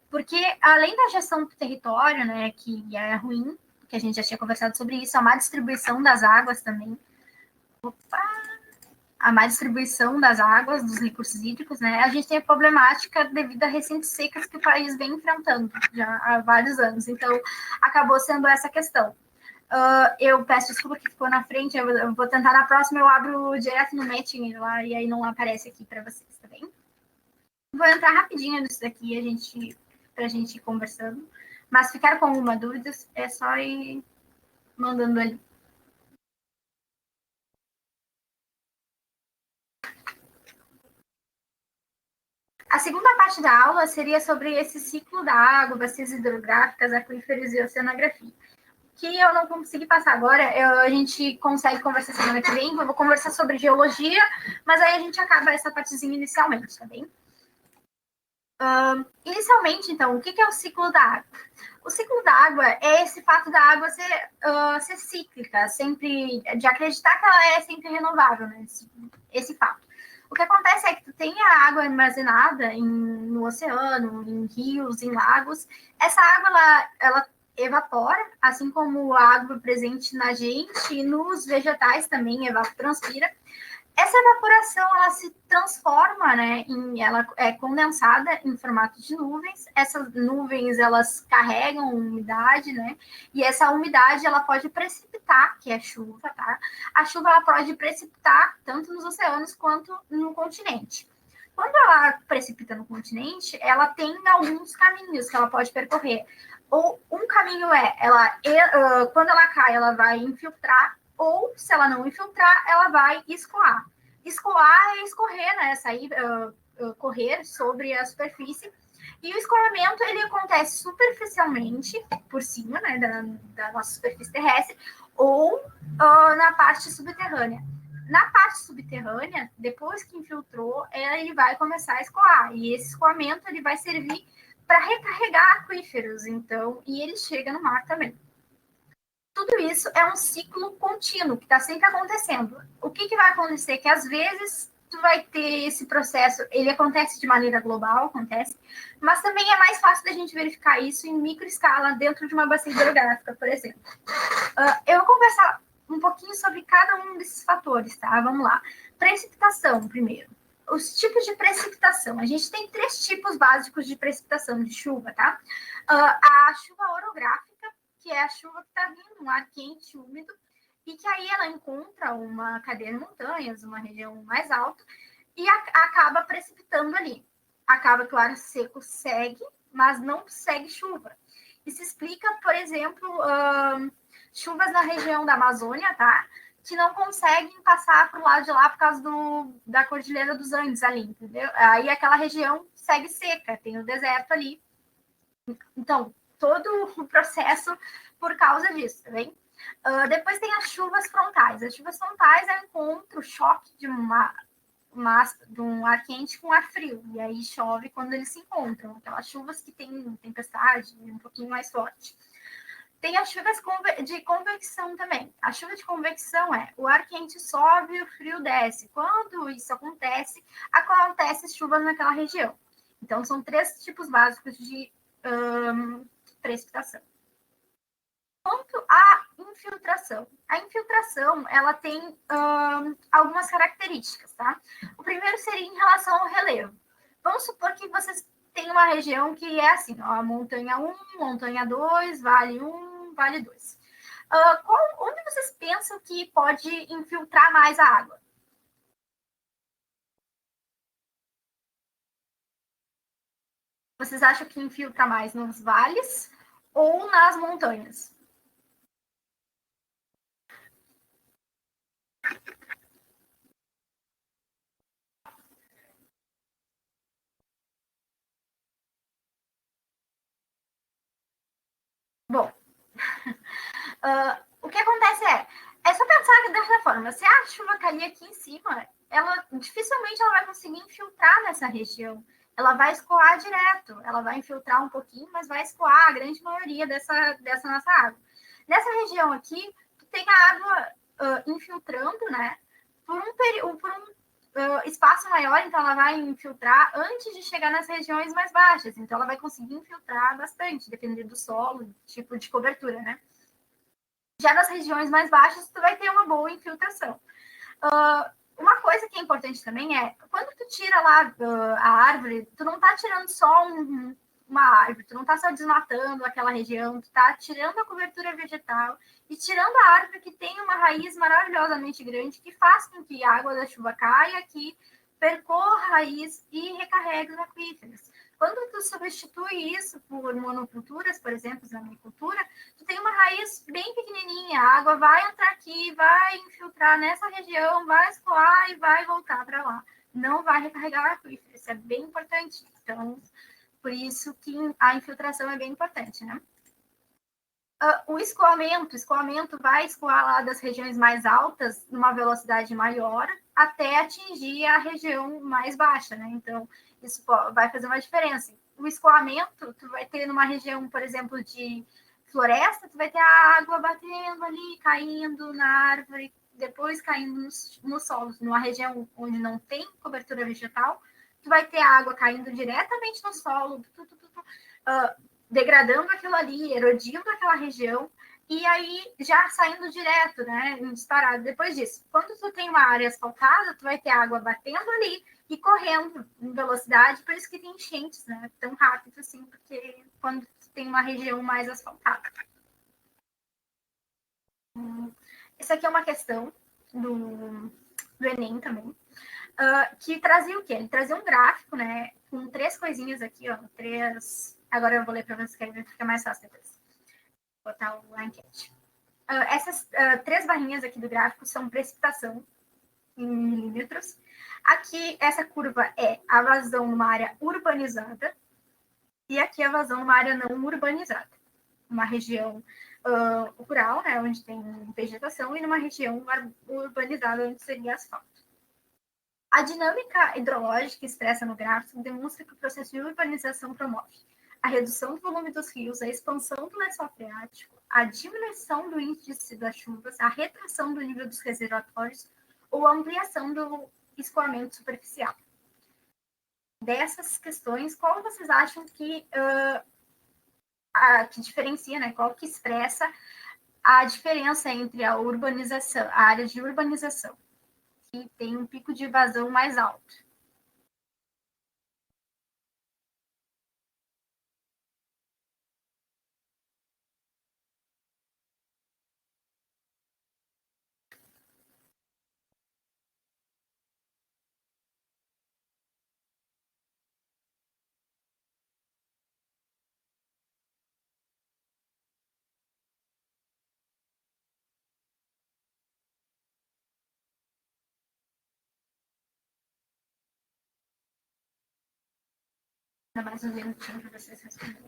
Porque além da gestão do território, né, que é ruim, que a gente já tinha conversado sobre isso, a má distribuição das águas também. Opa! A má distribuição das águas, dos recursos hídricos, né? A gente tem a problemática devido a recentes secas que o país vem enfrentando já há vários anos. Então, acabou sendo essa questão. Eu peço desculpa que ficou na frente, eu vou tentar na próxima, eu abro direto no Meeting lá e aí não aparece aqui para vocês, tá bem? Vou entrar rapidinho nisso daqui, pra gente ir conversando. Mas se ficar com alguma dúvida, é só ir mandando ali. A segunda parte da aula seria sobre esse ciclo da água, bacias hidrográficas, aquíferos e oceanografia. Que eu não consegui passar agora, a gente consegue conversar semana que vem, eu vou conversar sobre geologia, mas aí a gente acaba essa partezinha inicialmente, tá bem? Inicialmente, então, o que é o ciclo da água? O ciclo da água é esse fato da água ser cíclica, sempre de acreditar que ela é sempre renovável, né? Esse fato. O que acontece é que tu tem a água armazenada no oceano, em rios, em lagos. Essa água, ela evapora, assim como a água presente na gente e nos vegetais também evapotranspira. Essa evaporação ela se transforma, né, ela é condensada em formato de nuvens. Essas nuvens elas carregam umidade, né? E essa umidade ela pode precipitar, que é chuva, tá? A chuva ela pode precipitar tanto nos oceanos quanto no continente. Quando ela precipita no continente, ela tem alguns caminhos que ela pode percorrer. Ou um caminho quando ela cai, ela vai infiltrar, ou se ela não infiltrar, ela vai escoar. Escoar é escorrer, né? Sair, correr sobre a superfície. E o escoamento ele acontece superficialmente, por cima, né, da nossa superfície terrestre, ou na parte subterrânea. Na parte subterrânea, depois que infiltrou, ele vai começar a escoar. E esse escoamento ele vai servir para recarregar aquíferos, então, e ele chega no mar também. Tudo isso é um ciclo contínuo que está sempre acontecendo. O que vai acontecer? Que às vezes tu vai ter esse processo, ele acontece de maneira global, acontece, mas também é mais fácil da gente verificar isso em microescala dentro de uma bacia hidrográfica, por exemplo. Eu vou conversar um pouquinho sobre cada um desses fatores, tá? Vamos lá. Precipitação, primeiro. Os tipos de precipitação. A gente tem 3 tipos básicos de precipitação de chuva, tá? A chuva orográfica, que é a chuva que está vindo, um ar quente, úmido, e que aí ela encontra uma cadeia de montanhas, uma região mais alta, e acaba precipitando ali. Acaba que o ar seco segue, mas não segue chuva. Isso explica, por exemplo, chuvas na região da Amazônia, tá? Que não conseguem passar para o lado de lá por causa da Cordilheira dos Andes ali, entendeu? Aí aquela região segue seca, tem o deserto ali. Então, todo o processo por causa disso, tá bem? Depois tem as chuvas frontais. As chuvas frontais é o encontro, o choque de um ar quente com ar frio. E aí chove quando eles se encontram. Aquelas chuvas que tem tempestade, um pouquinho mais forte. Tem as chuvas de convecção também. A chuva de convecção é o ar quente sobe e o frio desce. Quando isso acontece chuva naquela região. Então, são 3 tipos básicos de precipitação. Quanto à infiltração. A infiltração, ela tem algumas características, tá? O primeiro seria em relação ao relevo. Vamos supor que vocês têm uma região que é assim, ó, montanha 1, montanha 2, vale 1, vale 2. Onde vocês pensam que pode infiltrar mais a água? Vocês acham que infiltra mais nos vales ou nas montanhas? O que acontece é só pensar dessa forma, se a chuva cair aqui em cima, ela dificilmente ela vai conseguir infiltrar nessa região. Ela vai escoar direto, ela vai infiltrar um pouquinho, mas vai escoar a grande maioria dessa nossa água. Nessa região aqui, tu tem a água infiltrando, né? Por um espaço maior, então ela vai infiltrar antes de chegar nas regiões mais baixas. Então ela vai conseguir infiltrar bastante, dependendo do solo, tipo de cobertura, né? Já nas regiões mais baixas, tu vai ter uma boa infiltração. Uma coisa que é importante também é, quando tu tira lá a árvore, tu não tá tirando só uma árvore, tu não tá só desmatando aquela região, tu tá tirando a cobertura vegetal e tirando a árvore que tem uma raiz maravilhosamente grande que faz com que a água da chuva caia, que percorra a raiz e recarregue os aquíferos. Quando tu substitui isso por monoculturas, por exemplo, na agricultura, tu tem uma raiz bem pequenininha, a água vai entrar aqui, vai infiltrar nessa região, vai escoar e vai voltar para lá. Não vai recarregar o aquífero, isso é bem importante. Então, por isso que a infiltração é bem importante, né? O escoamento vai escoar lá das regiões mais altas numa velocidade maior até atingir a região mais baixa, né? Então, isso vai fazer uma diferença. O escoamento, tu vai ter numa região, por exemplo, de floresta, tu vai ter a água batendo ali, caindo na árvore, depois caindo no solo. Numa região onde não tem cobertura vegetal, tu vai ter a água caindo diretamente no solo, degradando aquilo ali, erodindo aquela região, e aí já saindo direto, né, disparado. Depois disso, quando tu tem uma área asfaltada, tu vai ter água batendo ali e correndo em velocidade, por isso que tem enchentes, né, tão rápido assim, porque quando tu tem uma região mais asfaltada. Essa aqui é uma questão do Enem também, que trazia o quê? Ele trazia um gráfico, né, com 3 coisinhas aqui, ó, 3... Agora eu vou ler para vocês, que fica mais fácil depois. Vou botar a enquete. Essas 3 barrinhas aqui do gráfico são precipitação em milímetros. Aqui, essa curva é a vazão numa área urbanizada e aqui a vazão numa área não urbanizada. Uma região rural, né, onde tem vegetação, e numa região urbanizada, onde seria asfalto. A dinâmica hidrológica expressa no gráfico demonstra que o processo de urbanização promove a redução do volume dos rios, a expansão do lençol freático, a diminuição do índice das chuvas, a retração do nível dos reservatórios ou a ampliação do escoamento superficial. Dessas questões, qual vocês acham que diferencia, né? Qual que expressa a diferença entre a urbanização, a área de urbanização, que tem um pico de vazão mais alto? Dá mais um minutinho para vocês responderem.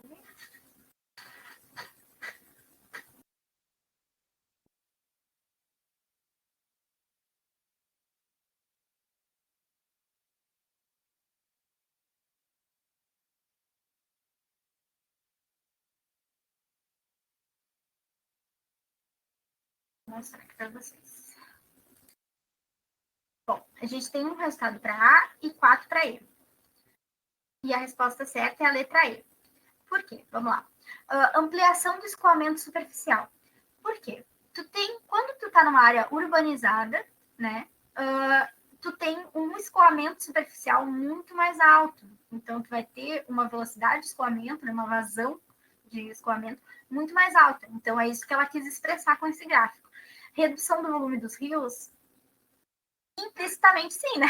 Vou mostrar aqui para vocês. Bom, a gente tem um resultado para A e 4 para E. E a resposta certa é a letra E. Por quê? Vamos lá. Ampliação do escoamento superficial. Por quê? Quando tu está numa área urbanizada, né, tu tem um escoamento superficial muito mais alto. Então, tu vai ter uma velocidade de escoamento, né, uma vazão de escoamento muito mais alta. Então, é isso que ela quis expressar com esse gráfico. Redução do volume dos rios, implicitamente sim, né?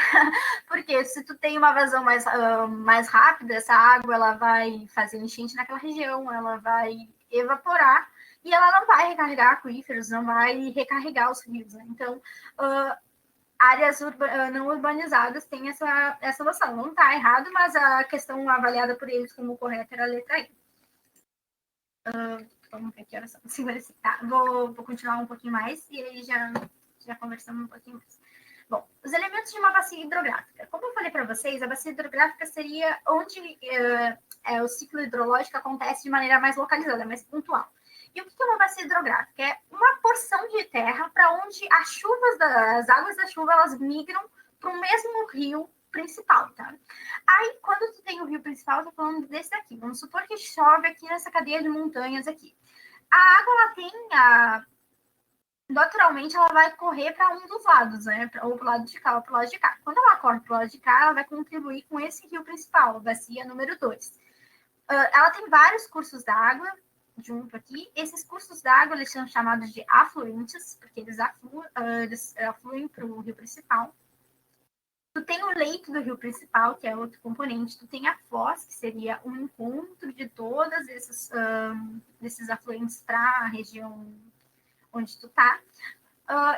Porque se tu tem uma vazão mais rápida, essa água ela vai fazer enchente naquela região, ela vai evaporar e ela não vai recarregar aquíferos, não vai recarregar os rios, né? Então, áreas não urbanizadas têm essa noção. Não está errado, mas a questão avaliada por eles como correta era a letra I. vamos ver que horas são. 55. Tá, vou continuar um pouquinho mais e aí já conversamos um pouquinho mais. Bom, os elementos de uma bacia hidrográfica. Como eu falei para vocês, a bacia hidrográfica seria onde o ciclo hidrológico acontece de maneira mais localizada, mais pontual. E o que é uma bacia hidrográfica? É uma porção de terra para onde as águas da chuva elas migram para o mesmo rio principal, tá? Aí, quando tu tem o rio principal, eu tô falando desse daqui. Vamos supor que chove aqui nessa cadeia de montanhas aqui. A água, ela tem naturalmente, ela vai correr para um dos lados, né? Ou para o lado de cá ou para o lado de cá. Quando ela corre para o lado de cá, ela vai contribuir com esse rio principal, a bacia número 2. Ela tem vários cursos d'água junto aqui. Esses cursos d'água, eles são chamados de afluentes, porque eles afluem para o rio principal. Tu tem o leito do rio principal, que é outro componente. Tu tem a foz, que seria um encontro de todos esses afluentes para a região onde tu tá.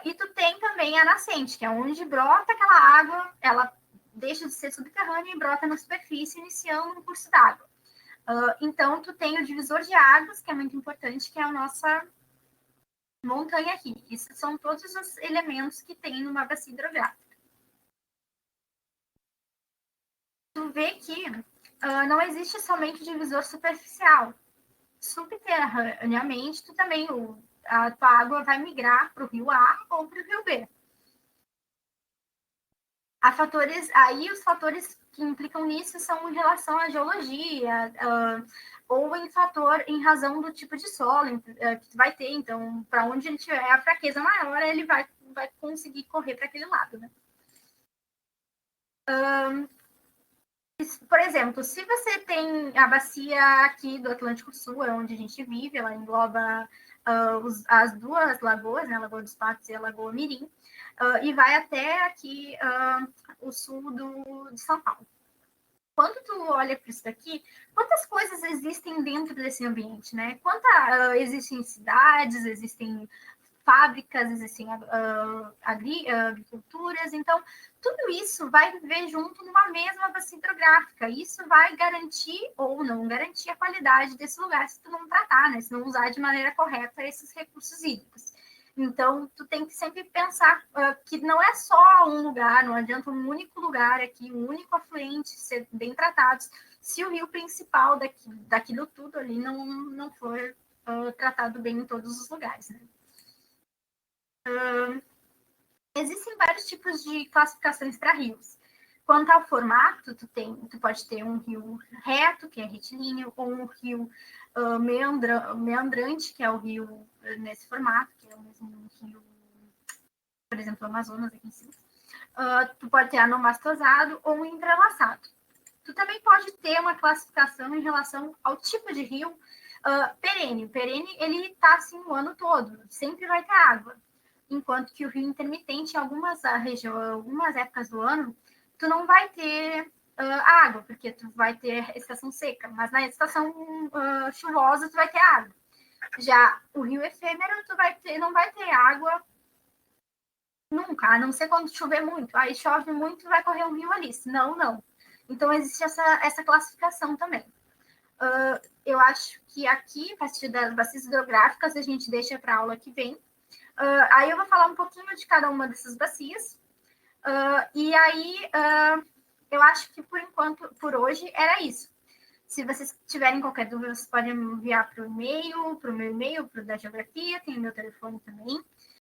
E tu tem também a nascente, que é onde brota aquela água, ela deixa de ser subterrânea e brota na superfície, iniciando um curso d'água. Então, tu tem o divisor de águas, que é muito importante, que é a nossa montanha aqui. Esses são todos os elementos que tem numa bacia hidrográfica. Tu vê que não existe somente o divisor superficial. Subterraneamente, tu também, a tua água vai migrar para o rio A ou para o rio B. Os fatores que implicam nisso são em relação à geologia, ou em razão do tipo de solo que tu vai ter. Então, para onde ele tiver a fraqueza maior, ele vai conseguir correr para aquele lado, né? Por exemplo, se você tem a bacia aqui do Atlântico Sul, onde a gente vive, ela engloba as duas lagoas, né, a Lagoa dos Patos e a Lagoa Mirim, e vai até aqui o sul de São Paulo. Quando tu olha para isso daqui, quantas coisas existem dentro desse ambiente, né? Existem cidades, existem fábricas, existem agriculturas, então tudo isso vai viver junto numa mesma bacia hidrográfica. Isso vai garantir ou não garantir a qualidade desse lugar se tu não tratar, né? Se não usar de maneira correta esses recursos hídricos. Então, tu tem que sempre pensar que não é só um lugar, não adianta um único lugar aqui, um único afluente ser bem tratados, se o rio principal daquilo tudo ali não for tratado bem em todos os lugares, né? Existem vários tipos de classificações para rios. Quanto ao formato, tu pode ter um rio reto, que é retilíneo, ou um rio meandrante, que é o rio nesse formato, que é o mesmo rio, por exemplo, o Amazonas aqui em cima. Tu pode ter anomastosado ou um entrelaçado. Tu também pode ter uma classificação em relação ao tipo de rio perene. O perene, ele está assim o ano todo, sempre vai ter água. Enquanto que o rio intermitente, em algumas épocas do ano, tu não vai ter água, porque tu vai ter estação seca, mas na estação chuvosa tu vai ter água. Já o rio efêmero, não vai ter água nunca, a não ser quando chover muito. Aí chove muito, vai correr um rio ali, senão não. Então existe essa classificação também. Eu acho que aqui, a partir das bacias hidrográficas, a gente deixa para a aula que vem. Aí eu vou falar um pouquinho de cada uma dessas bacias. E aí, eu acho que por hoje, era isso. Se vocês tiverem qualquer dúvida, vocês podem me enviar para o meu e-mail, para o da geografia, tem o meu telefone também.